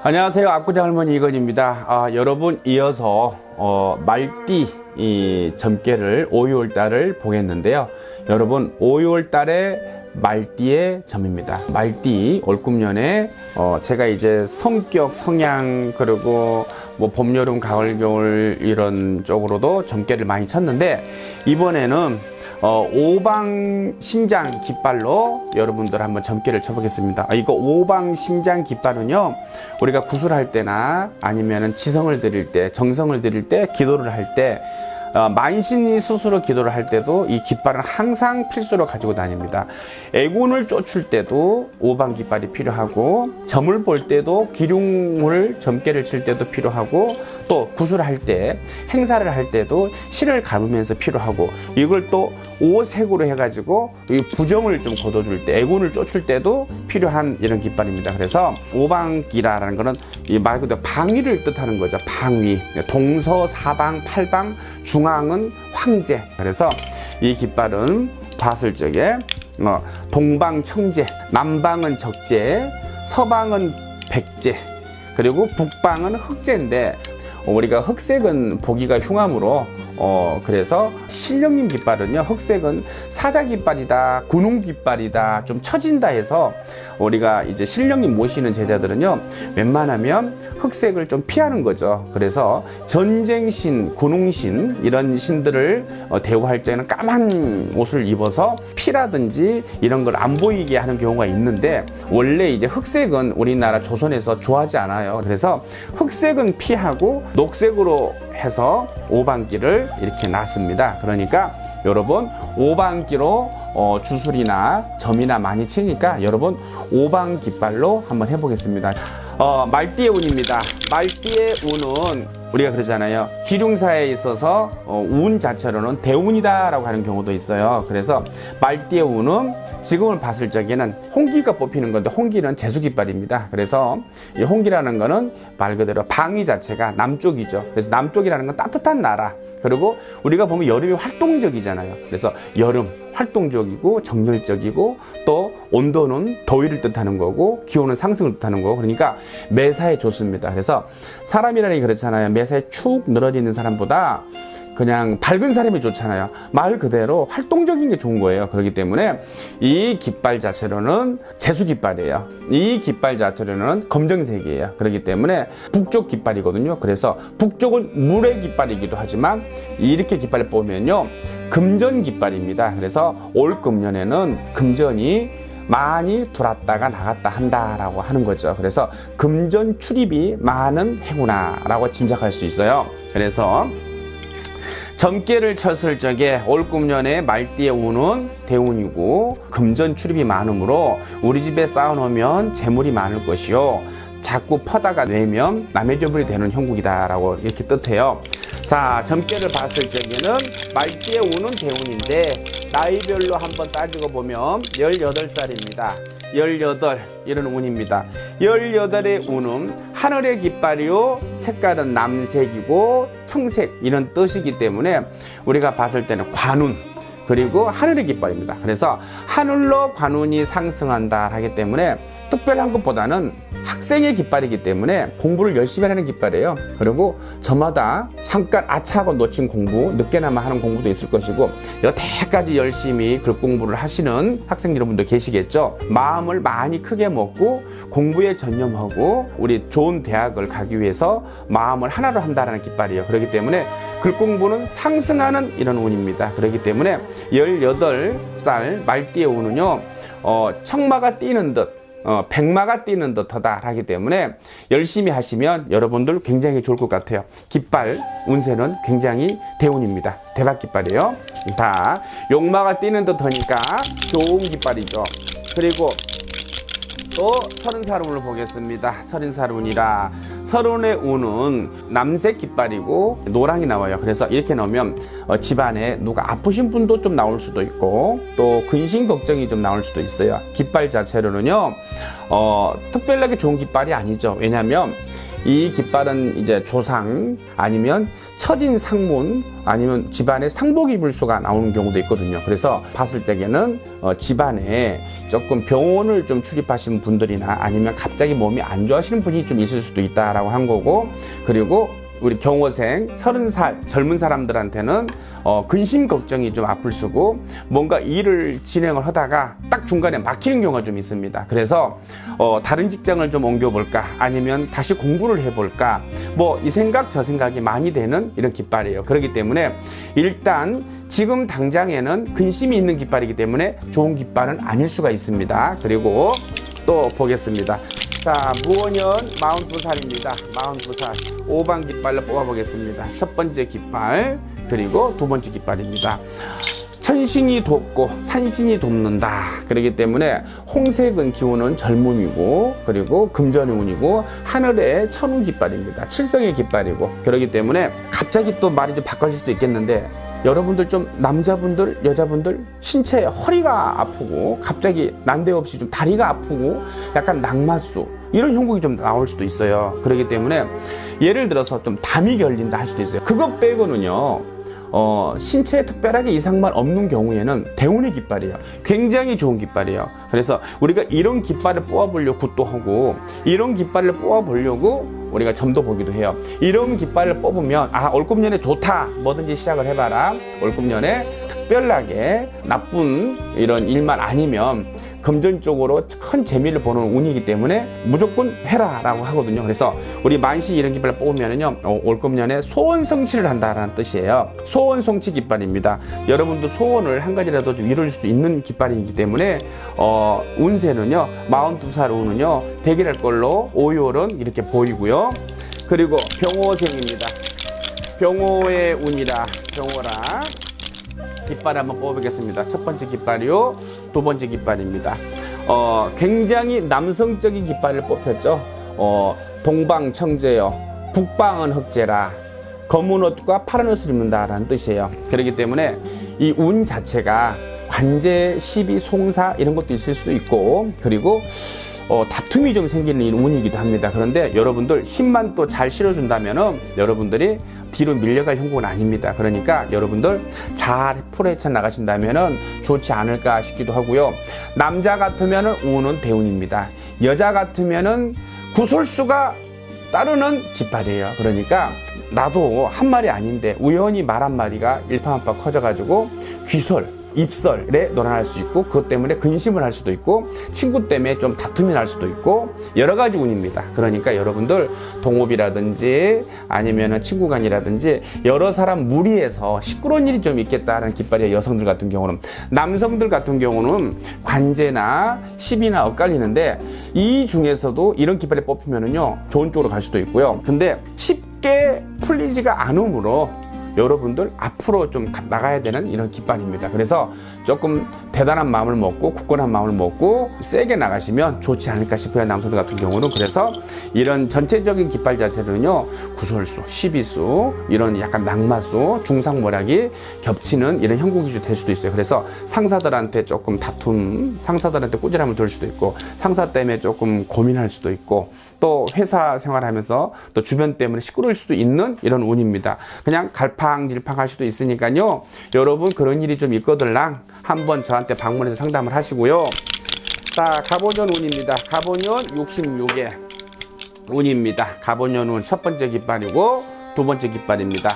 안녕하세요. 압구정 할머니 이건입니다. 여러분 이어서 말띠 점괘를 5월달을 보겠는데요. 여러분 5월달에 말띠의 점입니다. 말띠 올금년에 제가 이제 성격, 성향 그리고 뭐 봄, 여름, 가을, 겨울 이런 쪽으로도 점괘를 많이 쳤는데 이번에는 오방 신장 깃발로 여러분들 한번 점괘를 쳐보겠습니다. 이거 오방 신장 깃발은요, 우리가 구슬할 때나 아니면은 지성을 드릴 때, 정성을 드릴 때, 기도를 할 때, 만신이 스스로 기도를 할 때도 이 깃발은 항상 필수로 가지고 다닙니다. 애군을 쫓을 때도 오방 깃발이 필요하고, 점을 볼 때도 기륭을 점괘를 칠 때도 필요하고, 또 구슬할 때, 행사를 할 때도 실을 감으면서 필요하고, 이걸 또 오색으로 해가지고 이 부정을 좀 걷어줄 때, 애군을 쫓을 때도 필요한 이런 깃발입니다. 그래서 오방기라라는 거는 이 말 그대로 방위를 뜻하는 거죠. 방위. 동서, 사방, 팔방, 중앙은 황제. 그래서 이 깃발은 봤을 적에 동방 청제, 남방은 적제, 서방은 백제, 그리고 북방은 흑제인데 우리가 흑색은 보기가 흉함으로 그래서 신령님 깃발은요, 흑색은 사자 깃발이다, 군웅 깃발이다, 좀 처진다 해서 우리가 이제 신령님 모시는 제자들은요, 웬만하면 흑색을 좀 피하는 거죠. 그래서 전쟁신, 군웅신 이런 신들을 대우할 때는 까만 옷을 입어서 피라든지 이런 걸 안 보이게 하는 경우가 있는데, 원래 이제 흑색은 우리나라 조선에서 좋아하지 않아요. 그래서 흑색은 피하고 녹색으로 해서 오방기를 이렇게 놨습니다. 그러니까 여러분 오방기로 주술이나 점이나 많이 치니까 여러분 오방 깃발로 한번 해보겠습니다. 말띠의 운입니다. 말띠의 운은 우리가 그러잖아요. 기륭사에 있어서 운 자체로는 대운이다 라고 하는 경우도 있어요. 그래서 말띠의 운은 지금을 봤을 적에는 홍기가 뽑히는 건데, 홍기는 재수깃발입니다. 그래서 이 홍기라는 거는 말 그대로 방위 자체가 남쪽이죠. 그래서 남쪽이라는 건 따뜻한 나라, 그리고 우리가 보면 여름이 활동적이잖아요. 그래서 여름 활동적이고 정열적이고, 또 온도는 더위를 뜻하는 거고 기온은 상승을 뜻하는 거고, 그러니까 매사에 좋습니다. 그래서 사람이라는 게 그렇잖아요. 매사에 축 늘어져 있는 사람보다 그냥 밝은 사람이 좋잖아요. 말 그대로 활동적인 게 좋은 거예요. 그렇기 때문에 이 깃발 자체로는 재수 깃발이에요. 이 깃발 자체로는 검정색이에요. 그렇기 때문에 북쪽 깃발이거든요. 그래서 북쪽은 물의 깃발이기도 하지만 이렇게 깃발을 보면요, 금전 깃발입니다. 그래서 올 금년에는 금전이 많이 들어왔다가 나갔다 한다라고 하는 거죠. 그래서 금전 출입이 많은 해구나라고 짐작할 수 있어요. 그래서 점괘를 쳤을 적에 올금년에 말띠의 운은 대운이고 금전 출입이 많으므로 우리 집에 쌓아놓으면 재물이 많을 것이요, 자꾸 퍼다가 내면 남의 재물이 되는 형국이다 라고 이렇게 뜻해요. 자, 점괘를 봤을 적에는 말띠의 운은 대운인데 나이별로 한번 따지고 보면 18살입니다. 18 이런 운입니다. 18의 운은 하늘의 깃발이요, 색깔은 남색이고 청색 이런 뜻이기 때문에 우리가 봤을 때는 관운, 그리고 하늘의 깃발입니다. 그래서 하늘로 관운이 상승한다 하기 때문에 특별한 것보다는 학생의 깃발이기 때문에 공부를 열심히 하는 깃발이에요. 그리고 저마다 잠깐 아차하고 놓친 공부, 늦게나마 하는 공부도 있을 것이고, 여태까지 열심히 글 공부를 하시는 학생 여러분도 계시겠죠. 마음을 많이 크게 먹고 공부에 전념하고 우리 좋은 대학을 가기 위해서 마음을 하나로 한다는 깃발이에요. 그렇기 때문에 글 공부는 상승하는 이런 운입니다. 그렇기 때문에 18살 말띠의 운은요, 청마가 뛰는 듯, 백마가 뛰는 듯하다 하기 때문에 열심히 하시면 여러분들 굉장히 좋을 것 같아요. 깃발 운세는 굉장히 대운입니다. 대박 깃발이에요. 다 용마가 뛰는 듯하니까 좋은 깃발이죠. 그리고 또 30살 운을 보겠습니다. 30살 운이라, 30의 운은 남색 깃발이고 노랑이 나와요. 그래서 이렇게 넣으면 집안에 누가 아프신 분도 좀 나올 수도 있고, 또 근심 걱정이 좀 나올 수도 있어요. 깃발 자체로는요, 특별하게 좋은 깃발이 아니죠. 왜냐하면 이 깃발은 이제 조상 아니면 처진 상문 아니면 집안에 상복이 불수가 나오는 경우도 있거든요. 그래서 봤을 때에는 집안에 조금 병원을 좀 출입하신 분들이나 아니면 갑자기 몸이 안 좋아하시는 분이 좀 있을 수도 있다라고 한 거고, 그리고 우리 경호생 30살 젊은 사람들한테는 근심 걱정이 좀 앞을 쓰고 뭔가 일을 진행을 하다가 딱 중간에 막히는 경우가 좀 있습니다. 그래서 다른 직장을 좀 옮겨볼까 아니면 다시 공부를 해볼까 뭐 이 생각 저 생각이 많이 되는 이런 깃발이에요. 그렇기 때문에 일단 지금 당장에는 근심이 있는 깃발이기 때문에 좋은 깃발은 아닐 수가 있습니다. 그리고 또 보겠습니다. 자, 무원년 42살입니다. 42살 5번 깃발로 뽑아보겠습니다. 첫 번째 깃발, 그리고 두 번째 깃발입니다. 천신이 돕고 산신이 돕는다. 그렇기 때문에 홍색은 기운은 젊음이고, 그리고 금전의 운이고, 하늘의 천운 깃발입니다. 칠성의 깃발이고, 그렇기 때문에 갑자기 또 말이 좀 바꿔질 수도 있겠는데, 여러분들 좀 남자분들 여자분들 신체 허리가 아프고 갑자기 난데없이 좀 다리가 아프고 약간 낙마수 이런 형국이 좀 나올 수도 있어요. 그렇기 때문에 예를 들어서 좀 담이 결린다 할 수도 있어요. 그것 빼고는요 신체에 특별하게 이상만 없는 경우에는 대운의 깃발이에요. 굉장히 좋은 깃발이에요. 그래서 우리가 이런 깃발을 뽑아보려고 굿도 하고 이런 깃발을 뽑아보려고 우리가 점도 보기도 해요. 이런 깃발을 뽑으면 올금년에 좋다, 뭐든지 시작을 해봐라. 올금년에 특별하게 나쁜 이런 일만 아니면 금전적으로 큰 재미를 보는 운이기 때문에 무조건 해라 라고 하거든요. 그래서 우리 만시 이런 깃발을 뽑으면은요 올금년에 소원성취를 한다라는 뜻이에요. 소원성취 깃발입니다. 여러분도 소원을 한 가지라도 좀 이룰 수 있는 깃발이기 때문에 운세는요 42살 운은요 대기할 걸로 5월은 이렇게 보이고요. 그리고 병호생입니다. 병호의 운이라 병호라 깃발 한번 뽑아보겠습니다. 첫 번째 깃발이요, 두 번째 깃발입니다. 굉장히 남성적인 깃발을 뽑혔죠. 동방청재요, 북방은 흑재라, 검은 옷과 파란 옷을 입는다라는 뜻이에요. 그렇기 때문에 이 운 자체가 관제, 시비, 송사 이런 것도 있을 수도 있고, 그리고 다툼이 좀 생기는 운이기도 합니다. 그런데 여러분들 힘만 또 잘 실어준다면은 여러분들이 뒤로 밀려갈 형국은 아닙니다. 그러니까 여러분들 잘 풀어헤쳐 나가신다면은 좋지 않을까 싶기도 하고요. 남자 같으면은 운은 대운입니다. 여자 같으면은 구설수가 따르는 깃발이에요. 그러니까 나도 한 말이 아닌데 우연히 말 한마디가 일파만파 커져가지고 귀설, 입설에 논란할 수 있고, 그것 때문에 근심을 할 수도 있고, 친구 때문에 좀 다툼이 날 수도 있고, 여러 가지 운입니다. 그러니까 여러분들 동업이라든지 아니면은 친구 간이라든지 여러 사람 무리해서 시끄러운 일이 좀 있겠다라는 깃발이에요. 여성들 같은 경우는. 남성들 같은 경우는 관제나 시비나 엇갈리는데 이 중에서도 이런 깃발이 뽑히면은요 좋은 쪽으로 갈 수도 있고요. 근데 쉽게 풀리지가 않으므로 여러분들 앞으로 좀 나가야 되는 이런 깃발입니다. 그래서 조금 대단한 마음을 먹고 굳건한 마음을 먹고 세게 나가시면 좋지 않을까 싶어요. 남성들 같은 경우는. 그래서 이런 전체적인 깃발 자체는요 구설수, 시비수, 이런 약간 낙마수, 중상모략이 겹치는 이런 형국이 될 수도 있어요. 그래서 상사들한테 조금 다툼, 상사들한테 꾸지람을 들 수도 있고, 상사 때문에 조금 고민할 수도 있고, 또 회사 생활하면서 또 주변 때문에 시끄러울 수도 있는 이런 운입니다. 그냥 갈팡질팡할 수도 있으니까요 여러분 그런 일이 좀 있거들랑 한번 저한테 방문해서 상담을 하시고요. 자, 갑오년 운입니다. 갑오년 66의 운입니다. 갑오년 운 첫 번째 깃발이고 두 번째 깃발입니다.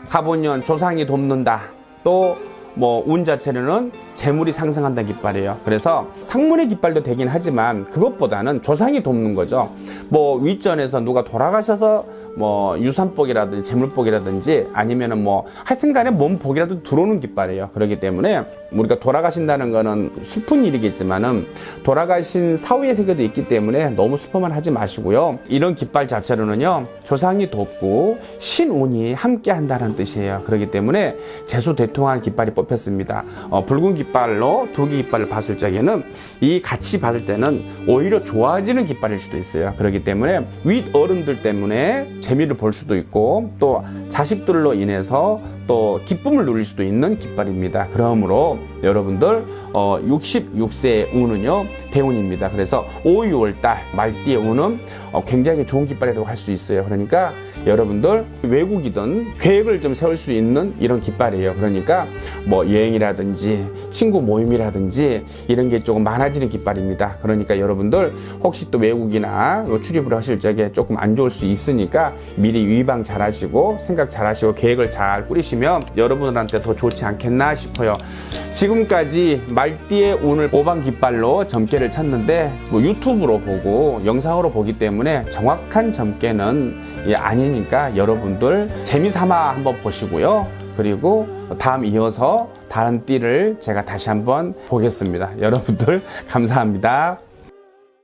갑오년 조상이 돕는다. 또 뭐 운 자체는 재물이 상승한다는 깃발이에요. 그래서 상문의 깃발도 되긴 하지만 그것보다는 조상이 돕는 거죠. 뭐 윗전에서 누가 돌아가셔서 뭐 유산복이라든지 재물복이라든지 아니면은 뭐 하여튼간에 몸복이라도 들어오는 깃발이에요. 그렇기 때문에 우리가 돌아가신다는 거는 슬픈 일이겠지만은 돌아가신 사후의 세계도 있기 때문에 너무 슬퍼만 하지 마시고요. 이런 깃발 자체로는요 조상이 돕고 신운이 함께 한다는 뜻이에요. 그렇기 때문에 재수대통한 깃발이 뽑혔습니다. 붉은 깃발로 두 개 깃발을 봤을 적에는 이 같이 봤을 때는 오히려 좋아지는 깃발일 수도 있어요. 그렇기 때문에 윗 어른들 때문에 재미를 볼 수도 있고, 또 자식들로 인해서 또 기쁨을 누릴 수도 있는 깃발입니다. 그러므로 여러분들 66세의 운은요 대운입니다. 그래서 5, 6월달 말띠의 운은 굉장히 좋은 깃발이라고 할 수 있어요. 그러니까 여러분들 외국이든 계획을 좀 세울 수 있는 이런 깃발이에요. 그러니까 뭐 여행이라든지 친구 모임이라든지 이런 게 조금 많아지는 깃발입니다. 그러니까 여러분들 혹시 또 외국이나 출입을 하실 적에 조금 안 좋을 수 있으니까 미리 위방 잘 하시고 생각 잘 하시고 계획을 잘 꾸리시면 여러분들한테 더 좋지 않겠나 싶어요. 지금까지 말띠의 운을 5방 깃발로 점괘를 쳤는데 뭐 유튜브로 보고 영상으로 보기 때문에 정확한 점괘는 아니니까 여러분들 재미삼아 한번 보시고요. 그리고 다음 이어서 다른 띠를 제가 다시 한번 보겠습니다. 여러분들 감사합니다.